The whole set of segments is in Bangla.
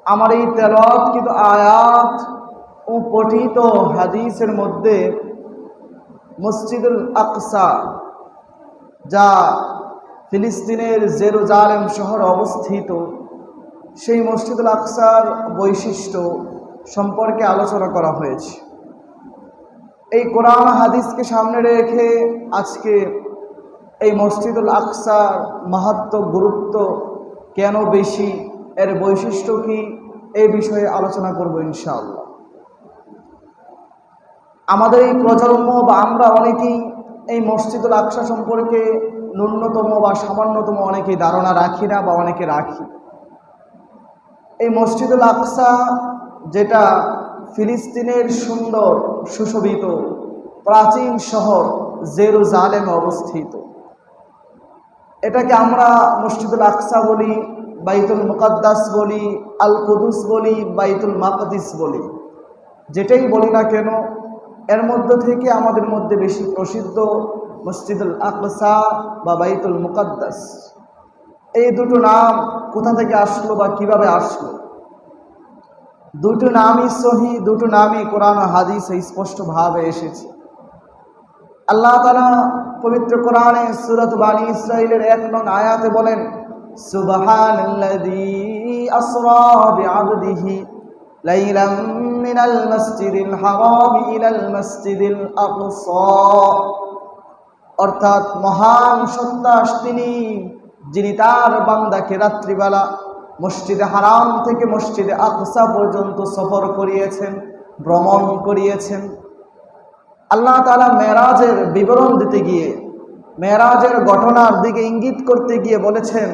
আমার এই তেলাওয়াতকৃত আয়াত ও পঠিত হাদিসের মধ্যে মসজিদুল আকসা, যা ফিলিস্তিনের জেরুজালেম শহরে অবস্থিত, সেই মসজিদুল আকসার বৈশিষ্ট্য সম্পর্কে আলোচনা করা হয়েছে। এই কোরআন হাদিসকে সামনে রেখে আজকে এই মসজিদুল আকসার মাহাত্ম্য, গুরুত্ব কেন বেশি, এর বৈশিষ্ট্য কি, এই বিষয়ে আলোচনা করব ইনশাআল্লাহ। আমাদের এই প্রজন্ম বা আমরা অনেকেই এই মসজিদুল আকসা সম্পর্কে ন্যূনতম বা সামান্যতম অনেকেই ধারণা রাখি না বা অনেকে রাখি। এই মসজিদুল আকসা, যেটা ফিলিস্তিনের সুন্দর সুশোভিত প্রাচীন শহর জেরুজালেমে অবস্থিত, এটাকে আমরা মসজিদুল আকসা বলি, বাইতুল মুকাদ্দাস বলি, আল কুদুস বলি, বাইতুল মাকদিস বলি, যেটাই বলি না কেন, এর মধ্যে থেকে আমাদের মধ্যে বেশি প্রসিদ্ধ মসজিদুল আকসা বা বাইতুল মুকাদ্দাস। এই দুটো নাম কোথা থেকে আসলো বা কিভাবে আসলো? দুটো নামই সহি, দুটো নামই কোরআন ও হাদিসে স্পষ্টভাবে এসেছে। আল্লাহ তাআলা পবিত্র কোরআনে সূরা বানী ইসরাঈলের 1 নং আয়াতে বলেন, সুবহানাল্লাযী আসরা বিআবদিহি লাইলাম মিনাল মাসজিদিল হারামি ইলাল মাসজিদিল আকসা। অর্থাৎ মহান সত্তা তিনি, যিনি তার বান্দাকে রাত্রিবেলা মসজিদে হারাম থেকে মসজিদে আকসা পর্যন্ত সফর করিয়েছেন, ভ্রমণ করিয়েছেন। আল্লাহ তাআলা মেরাজের বিবরণ দিতে গিয়ে, মেরাজের ঘটনার দিকে ইঙ্গিত করতে গিয়ে বলেছেন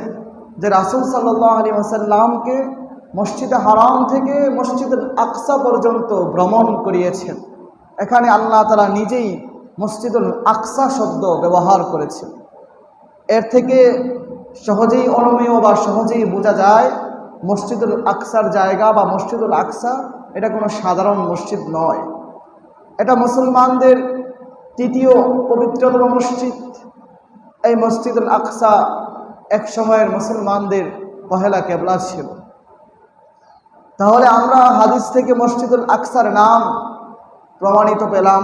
যে রাসূল সাল্লাল্লাহু আলাইহি ওয়াসাল্লামকে মসজিদে হারাম থেকে মসজিদুল আকসা পর্যন্ত ভ্রমণ করিয়েছেন। এখানে আল্লাহ তাআলা নিজেই মসজিদুল আকসা শব্দ ব্যবহার করেছেন। এর থেকে সহজেই অনুমেয় বা সহজেই বোঝা যায় মসজিদুল আকসার জায়গা বা মসজিদুল আকসা এটা কোনো সাধারণ মসজিদ নয়। এটা মুসলমানদের তৃতীয় পবিত্রতম মসজিদ। এই মসজিদুল আকসা এক সময়ের মুসলমানদের পহেলা কেবলা ছিল। তাহলে আমরা হাদিস থেকে মসজিদুল আকসার নাম প্রমাণিত পেলাম,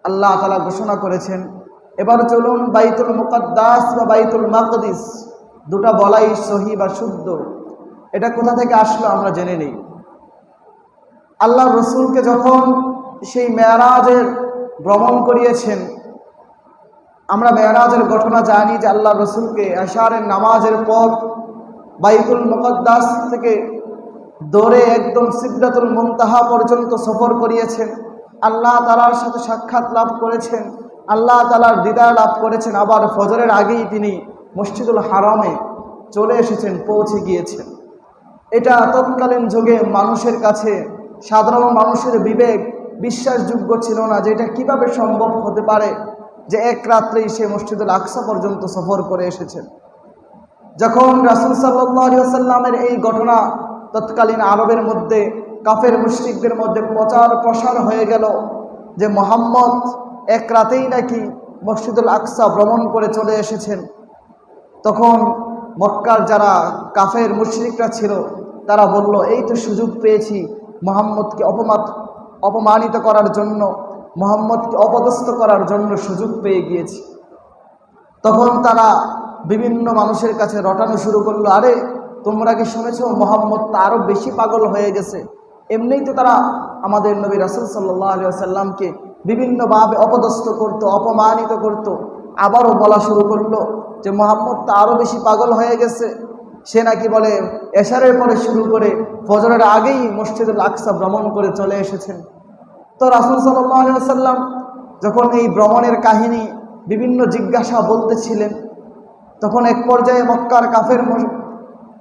আল্লাহ তাআলা ঘোষণা করেছেন। এবার চলুন বাইতুল মুকাদ্দাস বা বাইতুল মাকদিস, দুটা বলাই সহি বা শুদ্ধ, এটা কোথা থেকে আসলো আমরা জেনে নেই। আল্লাহ রসুলকে যখন সেই মেরাজের ভ্রমণ করিয়েছেন, আমরা মেরাজের ঘটনা জানি যে আল্লাহ রসুলকে এশারের নামাজের পর বাইতুল মুকাদ্দাস থেকে দৌড়ে একদম সিদরাতুল মুনতাহা পর্যন্ত সফর করিয়েছেন। আল্লাহ তাআলার সাথে সাক্ষাৎ লাভ করেছেন, আল্লাহ তাআলার দিদার লাভ করেছেন। আবার ফজরের আগেই তিনি মসজিদুল হারামে চলে এসেছেন, পৌঁছে গিয়েছেন। এটা তৎকালীন যুগে মানুষের কাছে, সাধারণ মানুষের বিবেক বিশ্বাসযোগ্য ছিল না যে এটা কীভাবে সম্ভব হতে পারে যে এক রাত্রেই সে মসজিদুল আকসা পর্যন্ত সফর করে এসেছেন। যখন রাসূল সাল্লাল্লাহু আলাইহি ওয়াসাল্লামের এই ঘটনা তৎকালীন আরবের মধ্যে, কাফের মুশরিকদের মধ্যে প্রচার প্রসার হয়ে গেল যে মুহাম্মদ এক রাতেই নাকি মসজিদুল আকসা ভ্রমণ করে চলে এসেছেন, তখন মক্কার যারা কাফের মুশরিকরা ছিল তারা বলল, এই তো সুযোগ পেয়েছি মুহাম্মদকে অপমানিত করার জন্য, মুহাম্মদকে অপদস্থ করার জন্য সুযোগ পেয়ে গিয়েছি। তখন তারা বিভিন্ন মানুষের কাছে রটানো শুরু করলো, আরে তোমরা কি শুনেছ মুহাম্মদ তো আরও বেশি পাগল হয়ে গেছে। এমনিই তো তারা আমাদের নবী রাসূল সাল্লাল্লাহু আলাইহি ওয়াসাল্লামকে বিভিন্নভাবে অপদস্থ করত, অপমানিত করত। আবারও বলা শুরু করলো যে মুহাম্মদ তো আরও বেশি পাগল হয়ে গেছে, সে নাকি বলে এশারের পরে শুরু করে ফজরের আগেই মসজিদুল আকসা ভ্রমণ করে চলে এসেছেন। তো রাসূল সাল্লাল্লাহু আলাইহি ওয়াসাল্লাম যখন এই ভ্রমণের কাহিনী বিভিন্ন জিজ্ঞাসা বলতেছিলেন, তখন এক পর্যায়ে মক্কার কাফের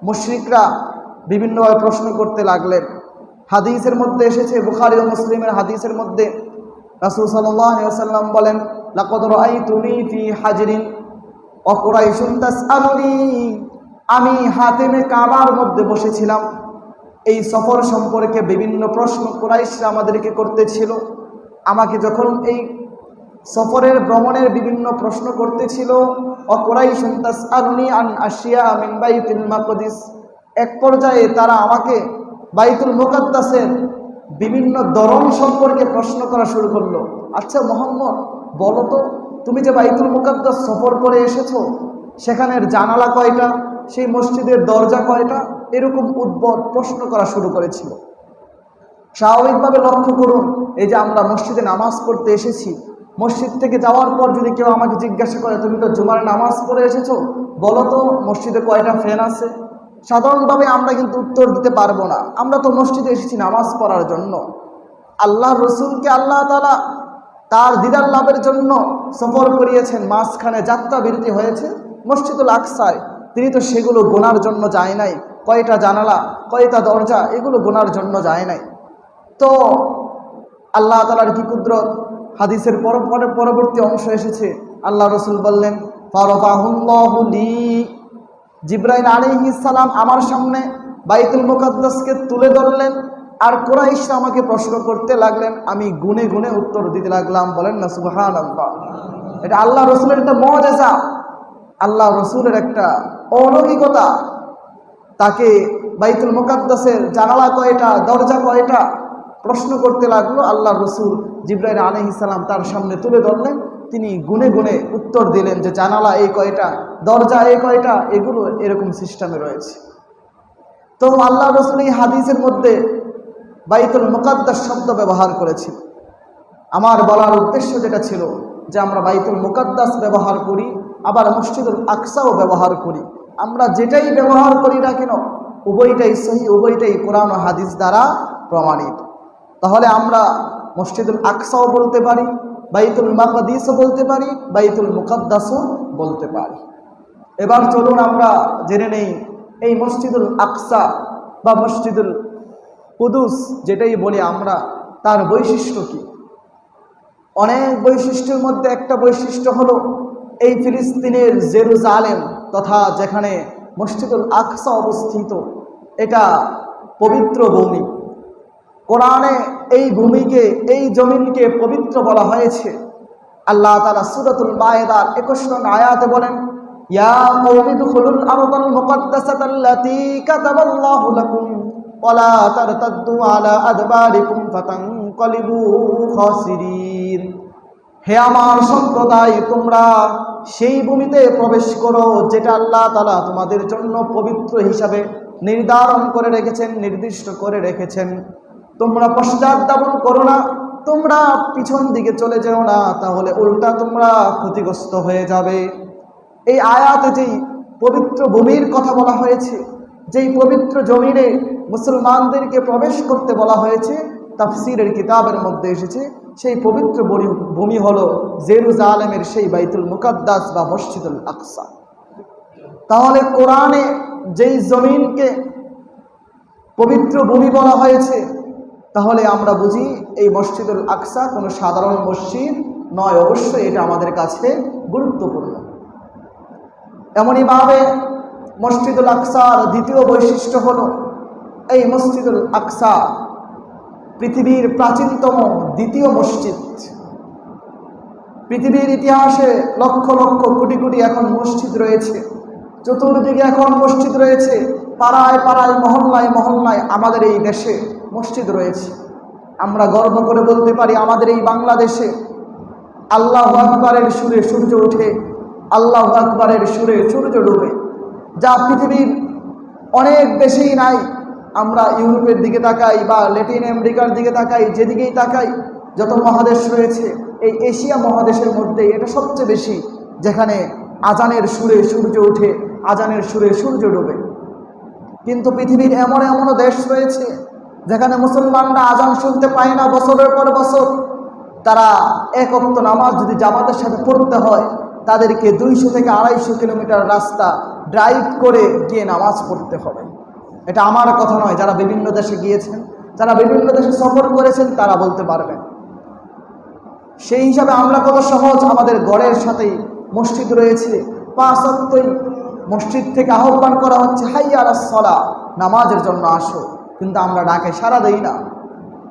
মুশরিকরা বিভিন্নভাবে প্রশ্ন করতে লাগলেন। হাদিসের মধ্যে এসেছে, বুখারী ও মুসলিমের হাদিসের মধ্যে রাসূল সাল্লাল্লাহু আলাইহি ওয়াসাল্লাম বলেন, লাকাদ রাআইতুনি ফি হাজরিন ওয়া কুরাইশুন তাসআলুনি, আমি হাতেমে কাবার মধ্যে বসেছিলাম। এই সফর সম্পর্কে বিভিন্ন প্রশ্ন কুরাইশরা আমাদেরকে করতেছিল। আমাকে যখন এই সফরের ভ্রমণের বিভিন্ন প্রশ্ন করতেছিল, ওয়া কুরাইশুন তাসআলুনি আন আশিয়া মিন বাইতুল মাকদিস, এক পর্যায়ে তারা আমাকে বাইতুল মুকাদ্দাসের বিভিন্ন ধরন সম্পর্কে প্রশ্ন করা শুরু করলো। আচ্ছা মোহাম্মদ, বলো তো, তুমি যে বাইতুল মুকাদ্দাস সফর করে এসেছো, সেখানের জানালা কয়টা, সেই মসজিদের দরজা কয়টা, এরকম উদ্ভট প্রশ্ন করা শুরু করেছিল। স্বাভাবিকভাবে লক্ষ্য করুন, এই যে আমরা মসজিদে নামাজ পড়তে এসেছি, মসজিদ থেকে যাওয়ার পর যদি কেউ আমাকে জিজ্ঞাসা করে তুমি তো জুমার নামাজ পড়ে এসেছো, বলো তো মসজিদে কয়টা ফ্যান আছে, সাধারণভাবে আমরা কিন্তু উত্তর দিতে পারবো না। আমরা তো মসজিদে এসেছি নামাজ পড়ার জন্য। আল্লাহ রসুলকে আল্লাহ তাআলা তার দিদার লাভের জন্য সফর করিয়েছেন, মাঝখানে যাত্রা বিরতি হয়েছে মসজিদুল আকসায়, তিনি তো সেগুলো গোনার জন্য যায় নাই। কয়টা জানালা, কয়টা দরজা, এগুলো গোনার জন্য যায় নাই। তো আল্লাহ তাআলার কি কুদরত, হাদিসের পরবর্তী অংশ এসেছে, আল্লাহ রসুল বললেন ফারাফাহুল্লাহু লি, জিবরাইল আলাইহিস সালাম আমার সামনে বাইতুল মুকাদ্দাসকে তুলে ধরলেন, আর কুরাইশরা আমাকে প্রশ্ন করতে লাগলেন, আমি গুনে গুনে উত্তর দিতে লাগলাম। বলেন না সুবহানাল্লাহ। এটা আল্লাহ রসুলের একটা মুআজিজা, আল্লাহ রসুলের একটা অলৌকিকতা। তাকে বাইতুল মুকাদ্দাসের জানালা কয়টা, দরজা কয়টা প্রশ্ন করতে লাগলো, আল্লাহ রসুল জিবরাইল আলাইহিস সালাম তার সামনে তুলে ধরলেন, তিনি গুনে গুনে উত্তর দিলেন যে জানালা এই কয়টা, দরজা এই কয়টা, এগুলো এরকম সিস্টেমে রয়েছে। তো আল্লাহ রসুল এই হাদিসের মধ্যে বাইতুল মুকাদ্দাস শব্দ ব্যবহার করেছিল। আমার বলার উদ্দেশ্য যেটা ছিল যে আমরা বাইতুল মুকাদ্দাস ব্যবহার করি, আবার মসজিদুল আকসাও ব্যবহার করি। আমরা যেটাই ব্যবহার করি না কেন, উভয়টাই সহিহ, উভয়টাই কোরআন ও হাদিস দ্বারা প্রমাণিত। তাহলে আমরা মসজিদুল আকসাও বলতে পারি, বাইতুল মাকদিসও বলতে পারি, বাইতুল মুকাদ্দাসও বলতে পারি। এবার চলুন আমরা জেনে নেই এই মসজিদুল আকসা বা মসজিদুল কুদুস যেটাই বলি আমরা, তার বৈশিষ্ট্য কি। অনেক বৈশিষ্ট্যের মধ্যে একটা বৈশিষ্ট্য হলো এই ফিলিস্তিনের জেরুজালেম তথা যেখানে মসজিদুল আকসা অবস্থিত, এটা পবিত্র ভূমি। কোরআনে এই ভূমিকে, এই জমিনকে পবিত্র বলা হয়েছে। আল্লাহ তাআলা সূরাতুল মায়েদার 21 নং আয়াতে বলেন, ইয়া কওমি দুখুলুল আরদাল মুকাদ্দাসাতাল্লাতী কাতাবাল্লাহু লাকুম ওয়ালা তারতাদ্দু আলা আদবারিকুম ফাতানকালিবু খাসিরিন। হে আমার সম্প্রদায়, তোমরা সেই ভূমিতে প্রবেশ করো যেটা আল্লাহ তাআলা তোমাদের জন্য পবিত্র হিসাবে নির্ধারণ করে রেখেছেন, নির্দিষ্ট করে রেখেছেন। তোমরা পশ্চাৎধাবন করো না, তোমরা পিছন দিকে চলে যেও না, তাহলে উল্টা তোমরা ক্ষতিগ্রস্ত হয়ে যাবে। এই আয়াতে যেই পবিত্র ভূমির কথা বলা হয়েছে, যেই পবিত্র জমিনে মুসলমানদেরকে প্রবেশ করতে বলা হয়েছে, তাফসীরের কিতাবের মধ্যে এসেছে সেই পবিত্র ভূমি হলো জেরুজালেমের সেই বাইতুল মুকাদ্দাস বা মসজিদুল আকসা। তাহলে কোরআনে যেই জমিনকে পবিত্র ভূমি বলা হয়েছে, তাহলে আমরা বুঝি এই মসজিদুল আকসা কোনো সাধারণ মসজিদ নয়, অবশ্যই এটা আমাদের কাছে গুরুত্বপূর্ণ। এমনইভাবে মসজিদুল আকসার দ্বিতীয় বৈশিষ্ট্য হলো এই মসজিদুল আকসা পৃথিবীর প্রাচীনতম দ্বিতীয় মসজিদ। পৃথিবীর ইতিহাসে লক্ষ লক্ষ কোটি কোটি এখন মসজিদ রয়েছে, চতুর্দিকে এখন মসজিদ রয়েছে, পাড়ায় পাড়ায়, মহল্লায় মহল্লায় আমাদের এই দেশে মসজিদ রয়েছে। আমরা গর্ব করে বলতে পারি আমাদের এই বাংলাদেশে আল্লাহু আকবারের সুরে সূর্য ওঠে, আল্লাহু আকবারের সুরে সূর্য ডুবে, যা পৃথিবীর অনেক দেশেই নাই। আমরা ইউরোপের দিকে তাকাই বা ল্যাটিন আমেরিকার দিকে তাকাই, যেদিকেই তাকাই, যত মহাদেশ রয়েছে, এই এশিয়া মহাদেশের মধ্যে এটা সবচেয়ে বেশি, যেখানে আজানের সুরে সূর্য ওঠে, আজানের সুরে সূর্য ডোবে। কিন্তু পৃথিবীর এমন এমনও দেশ রয়েছে যেখানে মুসলমানরা আজান শুনতে পায় না বছরের পর বছর। তারা এক ওয়াক্ত নামাজ যদি জামাতের সাথে পড়তে হয়, তাদেরকে 200 থেকে 250 কিলোমিটার রাস্তা ড্রাইভ করে গিয়ে নামাজ পড়তে হবে। এটা আমার কথা নয়, যারা বিভিন্ন দেশে গিয়েছেন, যারা বিভিন্ন দেশে সফর করেছেন, তারা বলতে পারবেন। সেই হিসাবে আমরা কত সহজ, আমাদের ঘরের সাথেই মসজিদ রয়েছে, 5 ওয়াক্তই মসজিদ থেকে আহ্বান করা হচ্ছে, হাইয়া আলাস সালাহ, নামাজের জন্য আসো, কিন্তু আমরা ডাকে সাড়া দেই না।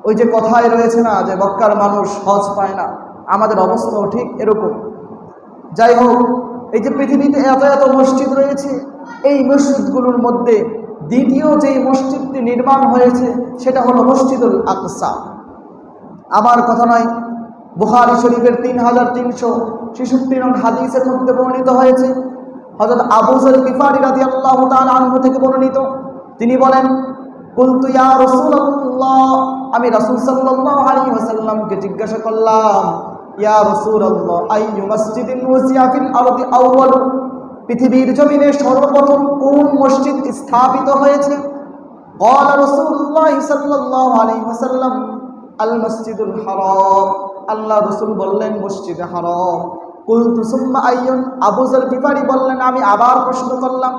ওই যে কথায় রয়েছে না যে মক্কার মানুষ হজ পায় না, আমাদের অবস্থাও ঠিক এরকম। যাই হোক, এই যে পৃথিবীতে এত এত মসজিদ রয়েছে, এই মসজিদগুলোর মধ্যে দ্বিতীয় যেই মসজিদটি নির্মাণ হয়েছে সেটা হলো মসজিদুল আকসা। আমার কথা নয়, বুখারী শরীফের 3366 নং হাদিসের মধ্যে বর্ণিত হয়েছে। হযরত আবু যর গিফারী রাদিয়াল্লাহু তাআলা আনহু থেকে বর্ণিত, তিনি বলেন, কুলতু ইয়া রাসূলুল্লাহ, আমি রাসূল সাল্লাল্লাহু আলাইহি ওয়াসাল্লামকে জিজ্ঞাসা করলাম, ইয়া রাসূলুল্লাহ, আইয়ু মসজিদিন ওয়াসিয়া ফিল আরদি আউয়াল, পৃথিবীর জমিনে সর্বপ্রথম কোন মসজিদ স্থাপিত হয়েছে? ক্বালা রাসূলুল্লাহ সাল্লাল্লাহু আলাইহি ওয়াসাল্লাম, আল মসজিদুল হারাম। আল্লাহ রাসূল বললেন, মসজিদে হারাম। কুলতু সুম্মা আইয়ুন, আবু যর গিফারী বললেন, আমি আবার প্রশ্ন করলাম,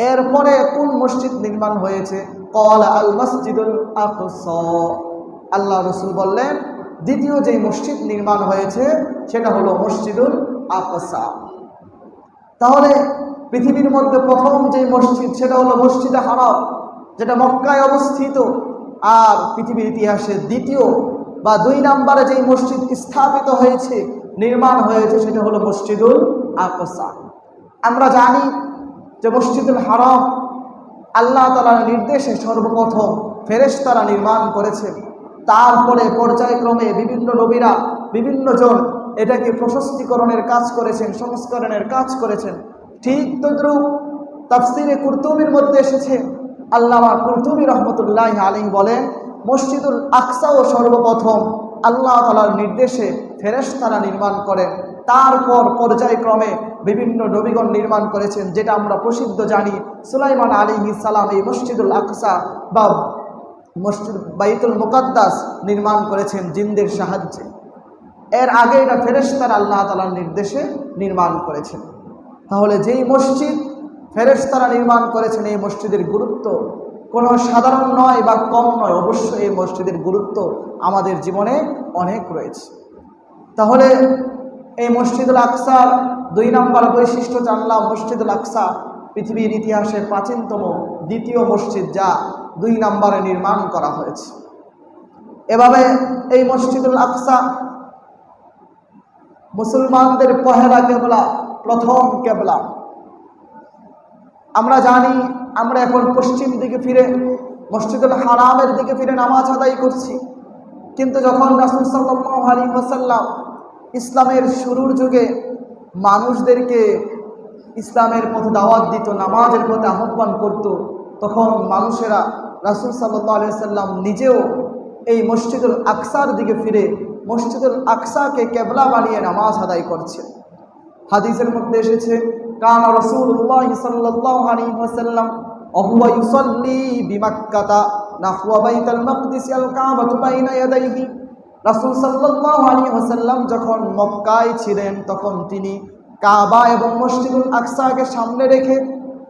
এরপরে কোন মসজিদ নির্মাণ হয়েছে? ক্বালা আল মসজিদুল আকসা। আল্লাহ রাসূল বললেন, দ্বিতীয় যে মসজিদ নির্মাণ হয়েছে সেটা হলো মসজিদুল আকসা। তাহলে পৃথিবীর মধ্যে প্রথম যে মসজিদ সেটা হলো মসজিদে হারাম, যেটা মক্কায় অবস্থিত। আর পৃথিবীর ইতিহাসে দ্বিতীয় বা 2 নম্বরে যেই মসজিদ স্থাপিত হয়েছে, নির্মাণ হয়েছে, সেটা হলো মসজিদুল আকসা। আমরা জানি যে মসজিদুল হারাম আল্লাহ তাআলার নির্দেশে সর্বপ্রথম ফেরেশতারা নির্মাণ করেছেন। তারপরে পর্যায়ক্রমে বিভিন্ন নবীরা বিভিন্ন জন এটাকে প্রশস্তিকরণের কাজ করেছেন, সংস্করণের কাজ করেছেন। ঠিক তদ্রুপ তাফসিরে কুরতুবির মধ্যে এসেছে, আল্লামা কুরতুবি রহমতুল্লাহি আলাইহি বলেন, মসজিদুল আকসাও সর্বপ্রথম আল্লাহ তাআলার নির্দেশে ফেরেশতারা নির্মাণ করেন। তারপর পর্যায়ক্রমে বিভিন্ন নবীগণ নির্মাণ করেছেন, যেটা আমরা প্রসিদ্ধ জানি। সুলাইমান আলাইহিস সালাম এই মসজিদুল আকসা বা মসজিদ বাইতুল মুকাদ্দাস নির্মাণ করেছেন জিনদের সাহায্যে। এর আগে এটা ফেরেশতারা আল্লাহ তাআলার নির্দেশে নির্মাণ করেছেন। তাহলে যেই মসজিদ ফেরেশতারা নির্মাণ করেছেন, এই মসজিদের গুরুত্ব কোনো সাধারণ নয় বা কম নয়। অবশ্যই এই মসজিদের গুরুত্ব আমাদের জীবনে অনেক রয়েছে। তাহলে এই মসজিদুল আকসার 2 নম্বর বৈশিষ্ট্য জানলাম, মসজিদুল আকসা পৃথিবীর ইতিহাসে প্রাচীনতম দ্বিতীয় মসজিদ, যা 2 নম্বরে নির্মাণ করা হয়েছে। এভাবে এই মসজিদুল আকসা মুসলমানদের পহেলা কেবলা, প্রথম কেবলা। আমরা জানি আমরা এখন পশ্চিম দিকে ফিরে মসজিদুল হারামের দিকে ফিরে নামাজ আদায় করছি, কিন্তু যখন রাসূল সাল্লাল্লাহু আলাইহি ওয়াসাল্লাম ইসলামের শুরুর যুগে মানুষদেরকে ইসলামের পথে দাওয়াত দিত, নামাজের পথে আহ্বান করত, তখন মানুষেরা রাসূল সাল্লাল্লাহু আলাইহি ওয়াসাল্লাম নিজেও এই মসজিদুল আকসার দিকে ফিরে মসজিদুল আকসাকে কেবলা বানিয়ে নামাজ আদায় করছে। হাদিসের মধ্যে এসেছে, কানা রাসূলুল্লাহ সাল্লাল্লাহু আলাইহি ওয়াসাল্লাম ওয়া ইউসাল্লি বিমাক্কাতা নাহওয়া বাইতুল মাকদিস আল কাবাতু বাইনা ইয়াদাইহি। রাসূল সাল্লাল্লাহু আলাইহি ওয়াসাল্লাম যখন মক্কায় ছিলেন, তখন তিনি কাবা এবং মসজিদুল আকসাকে সামনে রেখে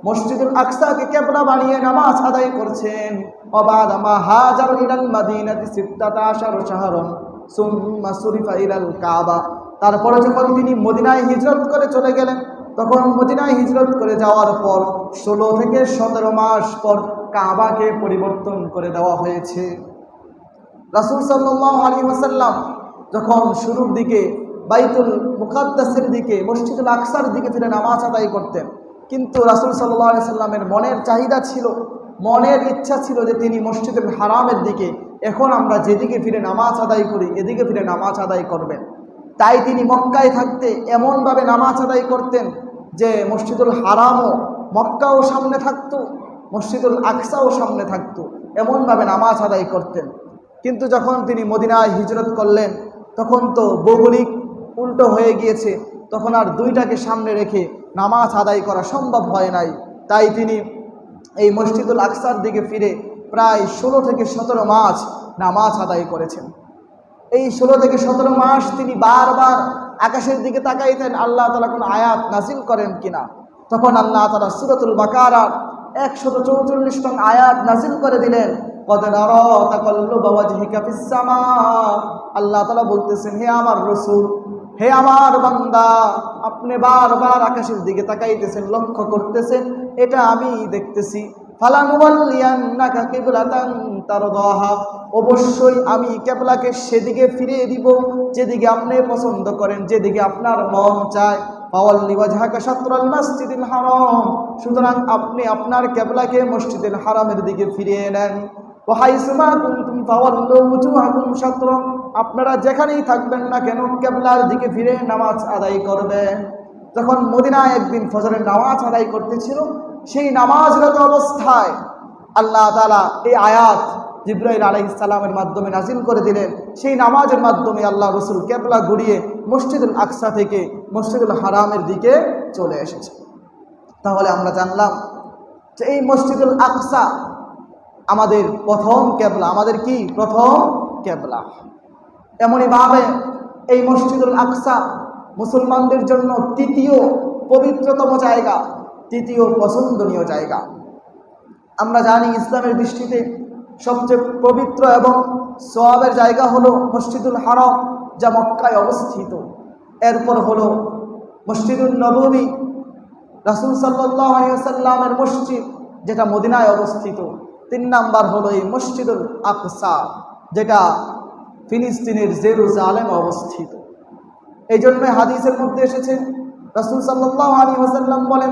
মসজিদুল আকসাকে কেবলা বানিয়ে নামাজ আদায় করছেন। ওয়াবাদা মা হাজার ইলাল মাদিনাতি 16 শাহরান সুম্মা সুরিফা ইলাল কাবা। তারপরে যখন তিনি মদিনায় হিজরত করে চলে গেলেন, তখন মদিনায় হিজরত করে যাওয়ার পর 16 থেকে 17 মাস পর কাবাকে পরিবর্তন করে দেওয়া হয়েছে। রাসূল সাল্লাল্লাহু আলাইহি ওয়াসাল্লাম যখন শুরুর দিকে বাইতুল মুকাদ্দাসের দিকে মসজিদুল আকসার দিকে ফিরে নামাজ আদায় করতেন, কিন্তু রাসূল সাল্লাল্লাহু আলাইহি ওয়াসাল্লামের মনের চাহিদা ছিল, মনের ইচ্ছা ছিল যে তিনি মসজিদুল হারামের দিকে, এখন আমরা যেদিকে ফিরে নামাজ আদায় করি এদিকে ফিরে নামাজ আদায় করবেন। তাই তিনি মক্কায় থাকতে এমনভাবে নামাজ আদায় করতেন যে মসজিদুল হারামও, মক্কাও সামনে থাকতো, মসজিদুল আকসাও সামনে থাকতো, এমনভাবে নামাজ আদায় করতেন। কিন্তু যখন তিনি মদিনায় হিজরত করলেন, তখন তো ভৌগোলিক উল্টো হয়ে গিয়েছে, তখন আর দুইটাকে সামনে রেখে নামাজ আদায় করা সম্ভব হয় নাই। তাই তিনি এই মসজিদুল আকসার দিকে ফিরে প্রায় 16 থেকে 17 মাস নামাজ আদায় করেছেন। এই 16 থেকে 17 মাস তিনি বারবার আকাশের দিকে তাকাইতেন, আল্লাহ তাআলা কোন আয়াত নাজিল করেন কিনা। তখন আল্লাহ তাআলা সূরাতুল বাকারার 144 নং আয়াত নাজিল করে দিলেন, কদ নারা তাকাল্লুবা ওয়াজহিকা ফিস সামা। আল্লাহ তাআলা বলতেছেন, হে আমার রাসূল, হে আমার বান্দা, আপনি বারবার আকাশের দিকে তাকাইতেছেন, লক্ষ্য করতেছেন, এটা আমি দেখতেছি। ফালানুওয়াল্লিয়ান্নাকা কিবলাতান তারদাহা, অবশ্যই আমি কিবলাকে সেদিকে ফিরিয়ে দিব যেদিকে আপনি পছন্দ করেন, যেদিকে আপনার মন চায়। ফাওয়াল্লি ওয়াজহাকা শাতরাল মাসজিদিল হারাম, সুতরাং আপনি আপনার কিবলাকে মসজিদুল হারামের দিকে ফিরিয়ে নেন। ওয়া হাইসুমা কুনতুম ফাওয়াল্লু ওয়াজহাকুম শাতরা, আপনারা যেখানেই থাকবেন না কেন কিবলার দিকে ফিরে নামাজ আদায় করবেন। যখন মদিনায় একদিন ফজরের নামাজ আদায় করতেছিল, সেই নামাজরত অবস্থায় আল্লাহ তাআলা এই আয়াত জিবরাইল আলাইহিস সালামের মাধ্যমে নাজিল করে দিলেন। সেই নামাজের মাধ্যমে আল্লাহ রসুল কিবলা ঘুরিয়ে মসজিদুল আকসা থেকে মসজিদুল হারামের দিকে চলে এসেছে। তাহলে আমরা জানলাম যে এই মসজিদুল আকসা আমাদের প্রথম কিবলা, আমাদের কি প্রথম কিবলা। এমনইভাবে এই মসজিদুল আকসা মুসলমানদের জন্য তৃতীয় পবিত্রতম জায়গা, তৃতীয় পছন্দনীয় জায়গা। আমরা জানি ইসলামের দৃষ্টিতে সবচেয়ে পবিত্র এবং সওয়াবের জায়গা হলো মসজিদুল হারাম, যা মক্কায় অবস্থিত। এরপর হলো মসজিদুল নববী, রাসূল সাল্লাল্লাহু আলাইহি ওয়াসাল্লামের মসজিদ, যেটা মদিনায় অবস্থিত। 3 নাম্বার হলো এই মসজিদুল আকসা, যেটা ফিলিস্তিনের জেরুজালেমে অবস্থিত। এই জন্য হাদিসের মধ্যে এসেছে, রাসূল সাল্লাল্লাহু আলাইহি ওয়াসাল্লাম বলেন,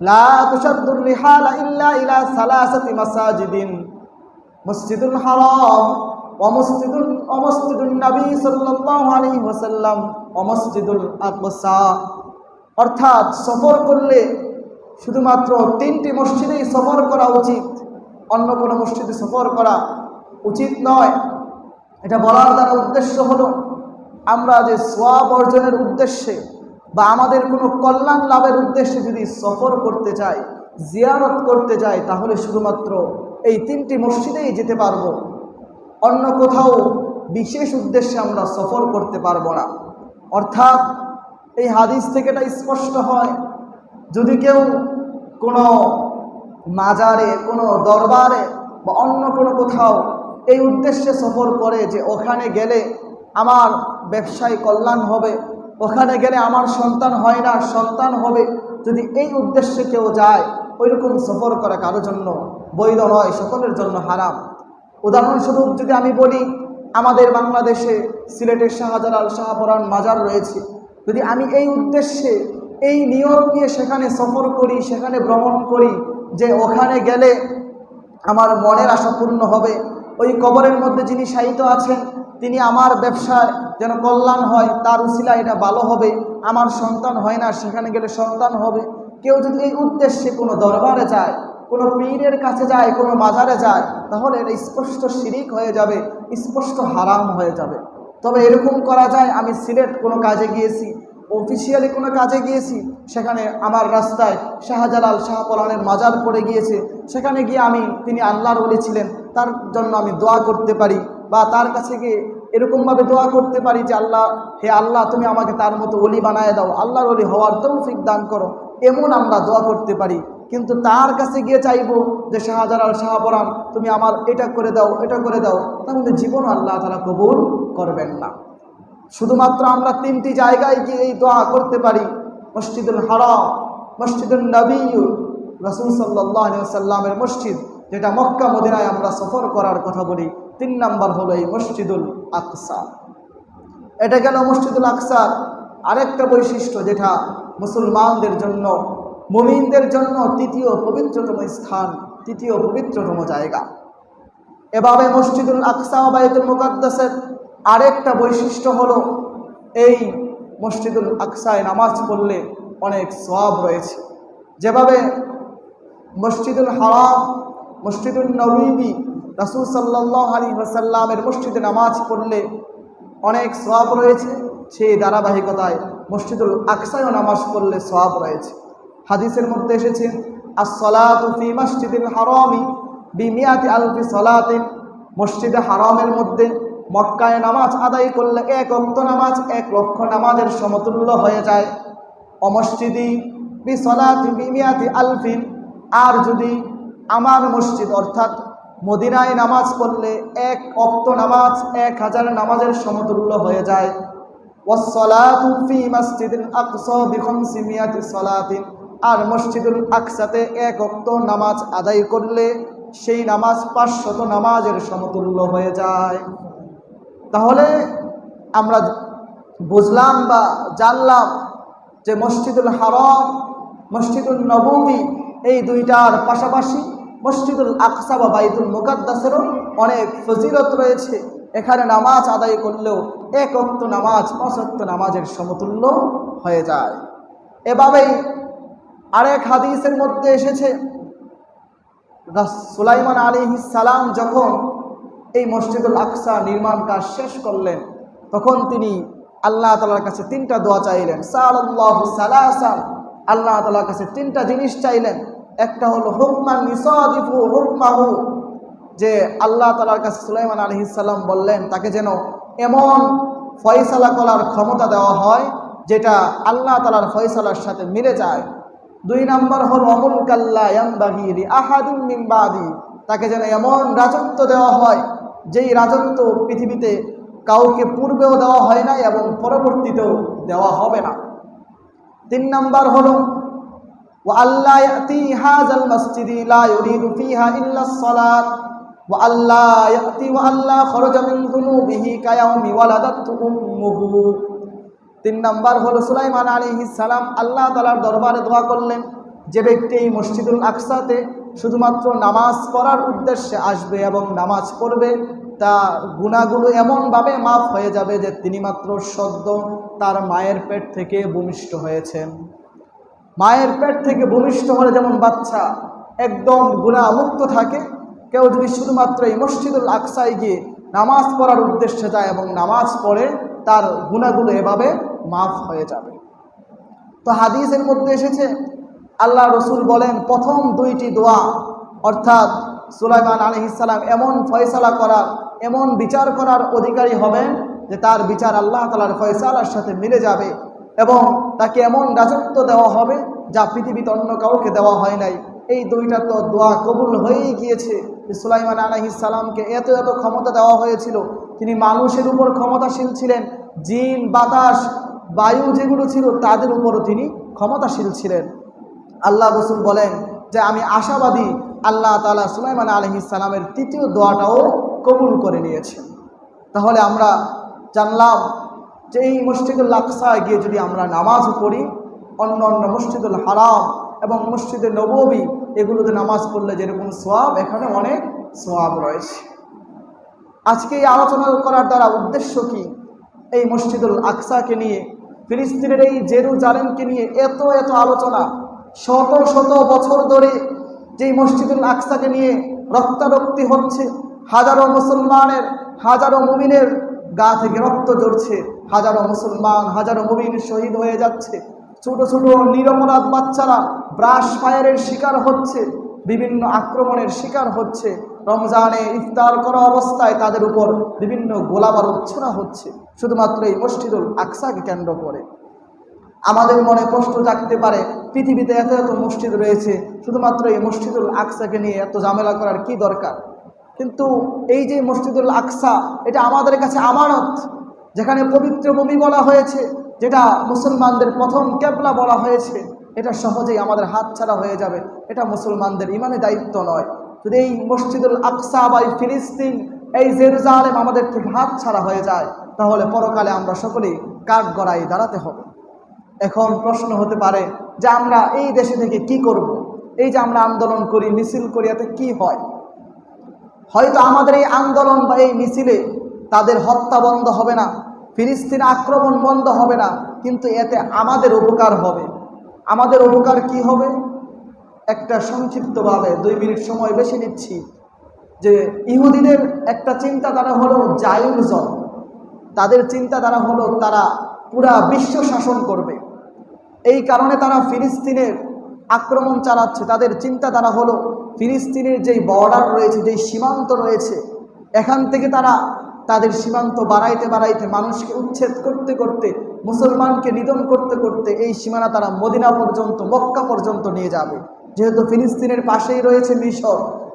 লা তুশাদ্দুর রিহালা ইল্লা ইলা সালাসাতি মাসাজিদিন, মসজিদুল হারাম ওয়া মসজিদুন নবী সাল্লাল্লাহু আলাইহি ওয়াসাল্লাম ওয়া মসজিদুল আকসা। অর্থাৎ সফর করলে শুধুমাত্র 3টি মসজিদেই সফর করা উচিত, অন্য কোনো মসজিদে সফর করা উচিত নয়। এটা বলার দ্বারা উদ্দেশ্য হলো আমরা যে সওয়াব অর্জনের উদ্দেশ্যে বা আমাদের কোনো কল্যাণ লাভের উদ্দেশ্যে যদি সফর করতে চাই, জিয়ারত করতে চাই, তাহলে শুধুমাত্র এই 3টি মসজিদেই যেতে পারবো, অন্য কোথাও বিশেষ উদ্দেশ্যে আমরা সফর করতে পারবো না। অর্থাৎ এই হাদিস থেকে এটা স্পষ্ট হয়, যদি কেউ কোনো মাজারে, কোনো দরবারে বা অন্য কোনো কোথাও এই উদ্দেশ্যে সফর করে যে ওখানে গেলে আমার ব্যবসায় কল্যাণ হবে, ওখানে গেলে আমার সন্তান হয় না, সন্তান হবে, যদি এই উদ্দেশ্যে কেউ যায়, ওইরকম সফর করা কারোর জন্য বৈধ নয়, সকলের জন্য হারাম। উদাহরণস্বরূপ যদি আমি বলি, আমাদের বাংলাদেশে সিলেটের শাহজালাল শাহপরান মাজার রয়েছে, যদি আমি এই উদ্দেশ্যে এই নিয়ম নিয়ে সেখানে সফর করি, সেখানে ভ্রমণ করি যে ওখানে গেলে আমার মনের আশা পূর্ণ হবে, ওই কবরের মধ্যে যিনি শায়িত আছেন তিনি আমার ব্যবসার যেন কল্যাণ হয়, তার উসিলা এটা ভালো হবে, আমার সন্তান হয় না, সেখানে গেলে সন্তান হবে। কেউ যদি এই উদ্দেশ্যে কোনো দরবারে যায়, কোনো পীরের কাছে যায়, কোনো মাজারে যায়, তাহলে এটা স্পষ্ট শিরিক হয়ে যাবে, স্পষ্ট হারাম হয়ে যাবে। তবে এরকম করা যায়, আমি সিলেট কোনো কাজে গিয়েছি, অফিসিয়ালি কোনো কাজে গিয়েছি, সেখানে আমার রাস্তায় শাহজালাল শাহপরানের মাজার পড়ে গিয়েছে, সেখানে গিয়ে তিনি আল্লাহর ওলি ছিলেন, তার জন্য আমি দোয়া করতে পারি, বা তার কাছে গিয়ে এরকমভাবে দোয়া করতে পারি যে আল্লাহ, হে আল্লাহ, তুমি আমাকে তার মতো ওলি বানায় দাও, আল্লাহর ওলি হওয়ার তৌফিক দান করো, এমন আমরা দোয়া করতে পারি। কিন্তু তার কাছে গিয়ে চাইবো যে শাহজালাল শাহপরান তুমি আমার এটা করে দাও, এটা করে দাও, তাহলে জীবন আল্লাহ তাআলা কবুল করবেন না। শুধুমাত্র আমরা 3টি জায়গায় গিয়ে এই দোয়া করতে পারি, মসজিদুল হারাম, মসজিদুন নবী, রাসূল সাল্লাল্লাহু আলাইহি ওয়াসাল্লামের মসজিদ, যেটা মক্কা মদিনায় আমরা সফর করার কথা বলি। 3 নাম্বার হলো এই মসজিদুল আকসা। এটা গেল মসজিদুল আকসার আরেকটা বৈশিষ্ট্য, যেটা মুসলমানদের জন্য, মুমিনদের জন্য তৃতীয় পবিত্রতম স্থান, তৃতীয় পবিত্রতম জায়গা। এভাবে মসজিদুল আকসা ও বাইতুল মুকাদ্দাসের আরেকটা বৈশিষ্ট্য হলো এই মসজিদুল আকসায় নামাজ পড়লে অনেক সওয়াব রয়েছে। যেভাবে মসজিদুল হারাম, মসজিদুল নববী, রাসূল সাল্লাল্লাহু আলাইহি ওয়াসাল্লামের মসজিদে নামাজ পড়লে অনেক সওয়াব রয়েছে, সেই ধারাবাহিকতায় মসজিদুল আকসায়ও নামাজ পড়লে সওয়াব রয়েছে। হাদিসের মধ্যে এসেছে, আস-সালাতু ফি মসজিদিল হারামি বিমিয়াতি আলফি সালাতিন, মসজিদে হারামের মধ্যে মক্কায় নামাজ আদায় করলে 1 ওয়াক্ত নামাজ 1 লক্ষ নামাজের সমতুল্য হয়ে যায়। অমসজিদি বি সালাতি বিমিয়াতি আলফিন, আর যদি আমার মসজিদ অর্থাৎ মদিনায় নামাজ পড়লে 1 ওয়াক্ত নামাজ 1000 নামাজের সমতুল্য হয়ে যায়। ওয়াস-সালাতু ফি মসজিদিল আকসা বি500 সালাতিন, আর মসজিদুল আকসাতে 1 ওয়াক্ত নামাজ আদায় করলে সেই নামাজ 500 নামাজের সমতুল্য হয়ে যায়। তাহলে আমরা বুঝলাম বা জানলাম যে মসজিদুল হারাম, মসজিদুল নববী এই দুইটার পাশাপাশি মসজিদুল আকসা বা বাইতুল মুকাদ্দাসেরও অনেক ফজিলত রয়েছে। এখানে নামাজ আদায় করলেও এক ওয়াক্ত নামাজ 5 ওয়াক্ত নামাজের সমতুল্য হয়ে যায়। এভাবেই আরেক হাদিসের মধ্যে এসেছে, সুলাইমান আলাইহিস সালাম যখন এই মসজিদুল আকসা নির্মাণ কাজ শেষ করলেন, তখন তিনি আল্লাহ তাআলার কাছে 3টা দোয়া চাইলেন। সাআলাল্লাহু সালাসান, আল্লাহ তাআলার কাছে 3টা জিনিস চাইলেন। একটা হলো হুকমান ইসাদিফু হুকমাহু, যে আল্লাহ তাআলার কাছে সুলাইমান আলাইহিস সালাম বললেন তাকে যেন এমন ফয়সালা করার ক্ষমতা দেওয়া হয় যেটা আল্লাহ তাআলার ফয়সালার সাথে মিলে যায়। 2 নম্বর হলো মুলকাল্লা ইয়ামবাগি লিআহাদিন মিন বাদি, তাকে যেন এমন রাজত্ব দেওয়া হয় যেই রাজত্ব পৃথিবীতে কাউকে পূর্বেও দেওয়া হয় না এবং পরবর্তীতেও দেওয়া হবে না। 3 নম্বর হলো ওয়া আল্লা ইয়াতি হাযাল মাসজিদি লা ইউরিদু ফিহা ইল্লা আস-সালাত ওয়া আল্লা ইয়াতি ওয়া আল্লা খরাজা মিন যুনুবিহি কায়াউমি ওয়ালাদাতু উম্মুহু। 3 নম্বর হলো সুলাইমান আলাইহিস সালাম আল্লাহ তাআলার দরবারে দোয়া করলেন, যে ব্যক্তি এই মসজিদুল আকসাতে শুধুমাত্র নামাজ পড়ার উদ্দেশ্যে আসবে এবং নামাজ পড়বে, তার গুনাহগুলো এমনভাবে মাফ হয়ে যাবে যে তিনি মাত্র সদ্য তার মায়ের পেট থেকে ভূমিষ্ঠ হয়েছেন। মায়ের পেট থেকে ভূমিষ্ঠ হলে যেমন বাচ্চা একদম গুনাহমুক্ত থাকে, কেউ যদি শুধুমাত্র এই মসজিদুল আকসায় গিয়ে নামাজ পড়ার উদ্দেশ্যে যায় এবং নামাজ পড়ে, তার গুনাহগুলো এভাবে মাফ হয়ে যাবে। তো হাদিসের মধ্যে এসেছে আল্লাহ রসুল বলেন প্রথম 2টি দোয়া, অর্থাৎ সুলাইমান আলাইহিস সালাম এমন ফয়সালা করার, এমন বিচার করার অধিকারী হবেন যে তার বিচার আল্লাহ তাআলার ফয়সালার সাথে মিলে যাবে এবং তাকে এমন রাজত্ব দেওয়া হবে যা পৃথিবীতে অন্য কাউকে দেওয়া হয় নাই। এই 2টা তো দোয়া কবুল হয়েই গিয়েছে। সুলাইমান আলাইহিস সালামকে এত ক্ষমতা দেওয়া হয়েছিল, তিনি মানুষের উপর ক্ষমতাশীল ছিলেন, জিন, বাতাস, বায়ু যেগুলো ছিল তাদের উপরও তিনি ক্ষমতাশীল ছিলেন। আল্লাহ রসুল বলেন যে আমি আশাবাদী আল্লাহ তাআলা সুলাইমান আলাইহিস সালামের 3য় দোয়াটাও কবুল করে নিয়েছেন। তাহলে আমরা জানলাম যে এই মসজিদুল আকসায় গিয়ে যদি আমরা নামাজ পড়ি, অন্য মসজিদুল হারাম এবং মসজিদে নববী এগুলোতে নামাজ পড়লে যেরকম সওয়াব, এখানে অনেক সওয়াব রয়েছে। আজকে এই আলোচনা করার দ্বারা উদ্দেশ্য কি? এই মসজিদুল আকসাকে নিয়ে, ফিলিস্তিনের এই জেরুজালেমকে নিয়ে এত আলোচনা, শত বছর ধরে যেই মসজিদুল আকসাকে নিয়ে রক্তারক্তি হচ্ছে, হাজারো মুসলমানের, হাজারো মুমিনের গা থেকে রক্ত ঝরছে, হাজারো মুসলমান, হাজারো মুমিন শহীদ হয়ে যাচ্ছে, ছোট নিরপরাধ বাচ্চারা ব্রাশ ফায়ারের শিকার হচ্ছে, বিভিন্ন আক্রমণের শিকার হচ্ছে, রমজানে ইফতার করা অবস্থায় তাদের উপর বিভিন্ন গোলাবারুদ ছোড়া হচ্ছে, শুধুমাত্র এই মসজিদুল আকসাকে কেন্দ্র করে। আমাদের মনে প্রশ্ন জাগতে পারে, পৃথিবীতে এত মসজিদ রয়েছে, শুধুমাত্র এই মসজিদুল আকসাকে নিয়ে এত ঝামেলা করার কি দরকার? কিন্তু এই যে মসজিদুল আকসা, এটা আমাদের কাছে আমানত, যেখানে পবিত্র ভূমি বলা হয়েছে, যেটা মুসলমানদের প্রথম কেবলা বলা হয়েছে, এটা সহজেই আমাদের হাতছাড়া হয়ে যাবে। এটা মুসলমানদের ইমানি দায়িত্ব নয়। যদি এই মসজিদুল আকসা বা এই ফিলিস্তিন, এই জেরুজালেম আমাদের থেকে হাতছাড়া হয়ে যায়, তাহলে পরকালে আমরা সকলেই কাঠগড়ায় দাঁড়াতে হবে। এখন প্রশ্ন হতে পারে যে আমরা এই দেশে থেকে কি করব? এই যে আমরা আন্দোলন করি, মিছিল করি, এতে কি হয়? হয়তো আমাদের এই আন্দোলন বা এই মিছিলে তাদের হত্যা বন্ধ হবে না, ফিলিস্তিন আক্রমণ বন্ধ হবে না, কিন্তু এতে আমাদের উপকার হবে। আমাদের উপকার কি হবে? একটা সংক্ষিপ্তভাবে 2 মিনিট সময় বেশি নিচ্ছি, যে ইহুদিদের একটা চিন্তাধারা হলো জায়ুজম। তাদের চিন্তাধারা হলো তারা পুরা বিশ্ব শাসন করবে। এই কারণে তারা ফিলিস্তিনের আক্রমণ চালাচ্ছে। তাদের চিন্তাধারা হলো ফিলিস্তিনের যেই বর্ডার রয়েছে, যেই সীমান্ত রয়েছে, এখান থেকে তারা তাদের সীমান্ত বাড়াইতে মানুষকে উচ্ছেদ করতে মুসলমানকে নিধন করতে এই সীমানা তারা মদিনা পর্যন্ত, মক্কা পর্যন্ত নিয়ে যাবে। যেহেতু ফিলিস্তিনের পাশেই রয়েছে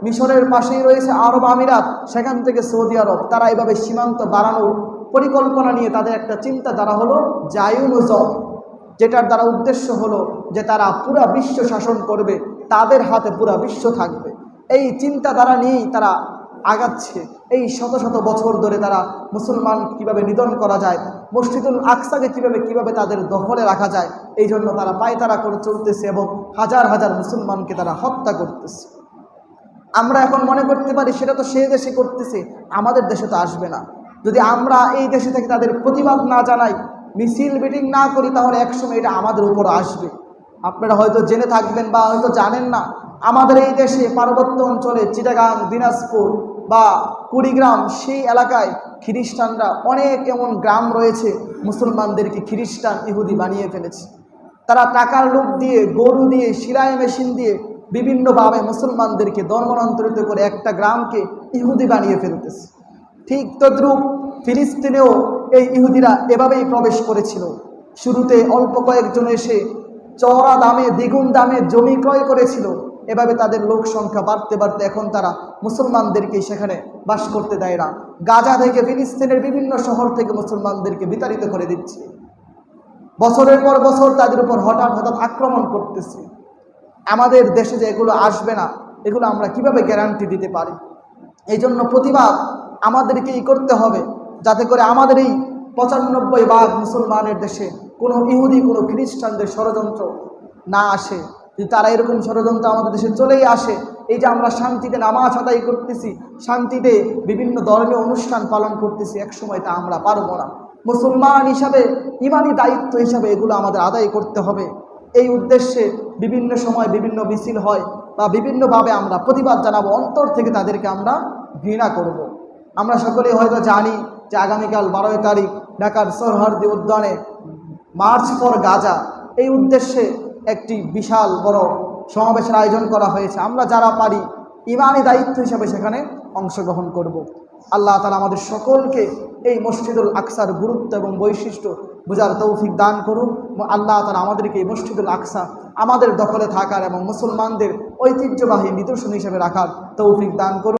মিশরের পাশেই রয়েছে আরব আমিরাত, সেখান থেকে সৌদি আরব, তারা এইভাবে সীমান্ত বাড়ানোর পরিকল্পনা নিয়ে তাদের একটা চিন্তাধারা হলো জায়ুনিজম, যেটার দ্বারা উদ্দেশ্য হলো যে তারা পুরা বিশ্ব শাসন করবে, তাদের হাতে পুরা বিশ্ব থাকবে। এই চিন্তাধারা নিয়েই তারা আগাচ্ছে। এই শত শত বছর ধরে তারা মুসলমান কিভাবে নিধন করা যায়, মসজিদুল আকসাকে কিভাবে তাদের দখলে রাখা যায়, এই জন্য তারা পায়তারা করে চলতেছে এবং হাজার হাজার মুসলমানকে তারা হত্যা করতেছে। আমরা এখন মনে করতে পারি সেটা তো সে দেশে করতেছে, আমাদের দেশে তো আসবে না। যদি আমরা এই দেশে থেকে তাদের প্রতিবাদ না জানাই, মিছিল মিটিং না করি, তাহলে একসময় এটা আমাদের উপর আসবে। আপনারা হয়তো জেনে থাকবেন বা হয়তো জানেন না, আমাদের এই দেশে পার্বত্য অঞ্চলে চিটাগাং, দিনাজপুর বা কুড়িগ্রাম, সেই এলাকায় খ্রিস্টানরা অনেক এমন গ্রাম রয়েছে, মুসলমানদেরকে খ্রিস্টান ইহুদি বানিয়ে ফেলেছে। তারা টাকার লোভ দিয়ে, গরু দিয়ে, সিলাই মেশিন দিয়ে বিভিন্নভাবে মুসলমানদেরকে ধর্মান্তরিত করে একটা গ্রামকে ইহুদি বানিয়ে ফেলতেছে। ঠিক তদ্রূপ ফিলিস্তিনেও এই ইহুদিরা এভাবেই প্রবেশ করেছিল। শুরুতে অল্প কয়েকজন এসে চওড়া দামে, দ্বিগুণ দামে জমি ক্রয় করেছিল। এভাবে তাদের লোক সংখ্যা বাড়তে বাড়তে এখন তারা মুসলমানদেরকে সেখানে বাস করতে দেয় না। গাজা থেকে, ফিলিস্তিনের বিভিন্ন শহর থেকে মুসলমানদেরকে বিতাড়িত করে দিচ্ছে। বছরের পর বছর তাদের উপর হঠাৎ হঠাৎ আক্রমণ করতেছে। আমাদের দেশে যে এগুলো আসবে না, এগুলো আমরা কিভাবে গ্যারান্টি দিতে পারি? এই জন্য প্রতিবাদ আমাদেরকেই করতে হবে, যাতে করে আমাদের এই ৯৫% মুসলমানের দেশে কোনো ইহুদি, কোনো খ্রিস্টানদের ষড়যন্ত্র না আসে। যদি তারা এরকম ষড়যন্ত্র আমাদের দেশে চলেই আসে, এই যে আমরা শান্তিতে নামাজ আদায় করতেছি, শান্তিতে বিভিন্ন ধর্মীয় অনুষ্ঠান পালন করতেছি, একসময় তা আমরা পারবো না। মুসলমান হিসাবে, ইমানি দায়িত্ব হিসাবে এগুলো আমাদের আদায় করতে হবে। এই উদ্দেশ্যে বিভিন্ন সময় বিভিন্ন মিছিল হয় বা বিভিন্নভাবে আমরা প্রতিবাদ জানাবো, অন্তর থেকে তাদেরকে আমরা ঘৃণা করব। আমরা সকলেই হয়তো জানি যে আগামীকাল 12 তারিখ ঢাকার সোহরাওয়ার্দী উদ্যানে মার্চ ফর গাজা, এই উদ্দেশ্যে একটি বিশাল বড় সমাবেশের আয়োজন করা হয়েছে। আমরা যারা পারি ইমানি দায়িত্ব হিসাবে সেখানে অংশগ্রহণ করব। আল্লাহ তাআলা আমাদের সকলকে এই মসজিদুল আকসার গুরুত্ব এবং বৈশিষ্ট্য বোঝার তৌফিক দান করুন। আল্লাহ তাআলা আমাদেরকে এই মসজিদুল আকসা আমাদের দখলে থাকার এবং মুসলমানদের ঐতিহ্যবাহী নিদর্শন হিসেবে রাখার তৌফিক দান করুন।